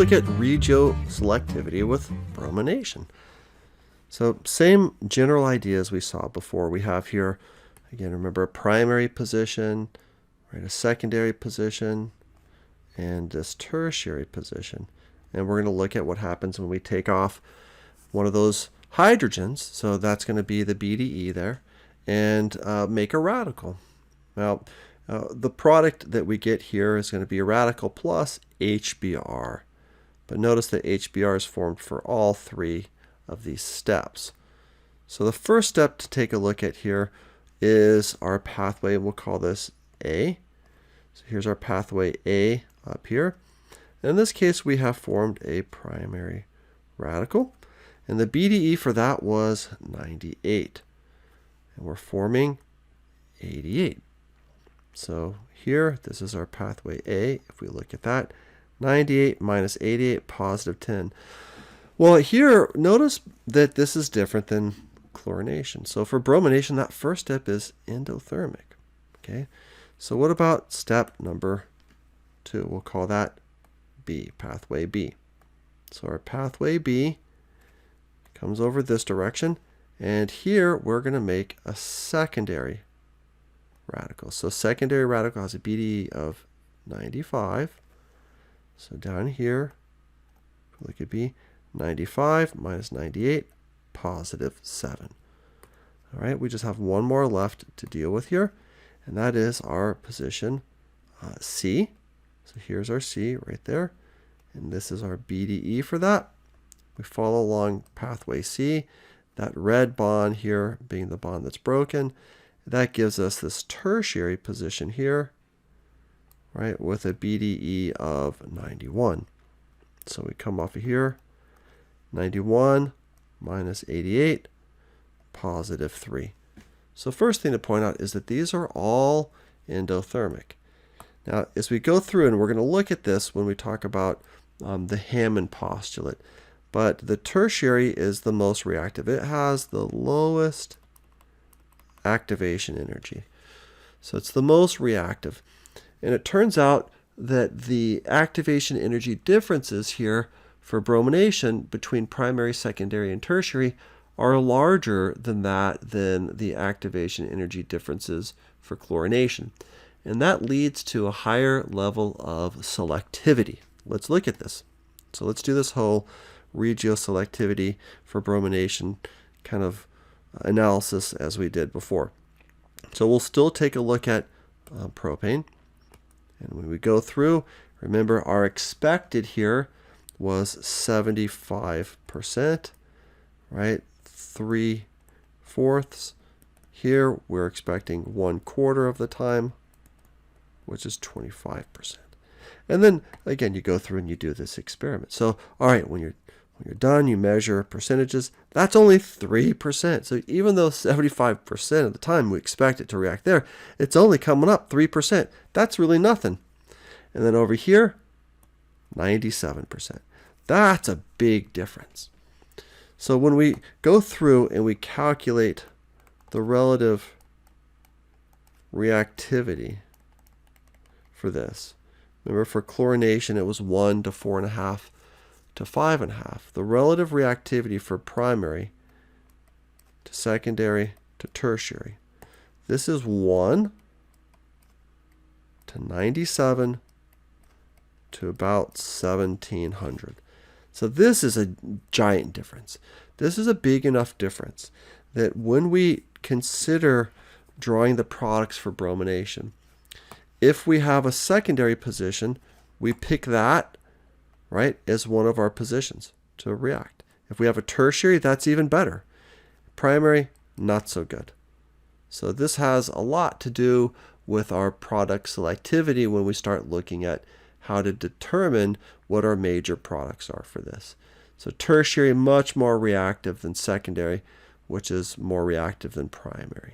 look at regioselectivity with bromination. So same general idea as we saw before. We have here, again, remember a primary position, right, a secondary position, and this tertiary position. And we're going to look at what happens when we take off one of those hydrogens. So that's going to be the BDE there, and make a radical. Now, the product that we get here is going to be a radical plus HBr. But notice that HBr is formed for all three of these steps. So the first step to take a look at here is our pathway. We'll call this A. So here's our pathway A up here. In this case, we have formed a primary radical. And the BDE for that was 98. And we're forming 88. So here, this is our pathway A. If we look at that, 98 minus 88, positive 10. Well, here, notice that this is different than chlorination. So for bromination, that first step is endothermic. Okay. So what about step number 2? We'll call that B, pathway B. So our pathway B comes over this direction. And here, we're going to make a secondary radical. So secondary radical has a BDE of 95. So down here, look at B, 95 minus 98, positive 7. All right, we just have one more left to deal with here, and that is our position C. So here's our C right there, and this is our BDE for that. We follow along pathway C, that red bond here being the bond that's broken. That gives us this tertiary position here, right, with a BDE of 91. So we come off of here, 91 minus 88, positive 3. So first thing to point out is that these are all endothermic. Now, as we go through, and we're going to look at this when we talk about the Hammond postulate, but the tertiary is the most reactive. It has the lowest activation energy. So it's the most reactive. And it turns out that the activation energy differences here for bromination between primary, secondary, and tertiary are larger than the activation energy differences for chlorination. And that leads to a higher level of selectivity. Let's look at this. So let's do this whole regioselectivity for bromination kind of analysis as we did before. So we'll still take a look at propane. And when we go through, remember our expected here was 75%, right? 3/4. Here we're expecting 1/4 of the time, which is 25%. And then again, you go through and you do this experiment. So, all right, when you're done, you measure percentages. That's only 3%. So even though 75% of the time we expect it to react there, it's only coming up 3%. That's really nothing. And then over here, 97%. That's a big difference. So when we go through and we calculate the relative reactivity for this, remember for chlorination it was 1 to 4.5 to 5.5. The relative reactivity for primary to secondary to tertiary, this is 1 to 97 to about 1700. So this is a giant difference. This is a big enough difference that when we consider drawing the products for bromination, if we have a secondary position, we pick that, right, as one of our positions to react. If we have a tertiary, that's even better. Primary, not so good. So this has a lot to do with our product selectivity when we start looking at how to determine what our major products are for this. So tertiary, much more reactive than secondary, which is more reactive than primary.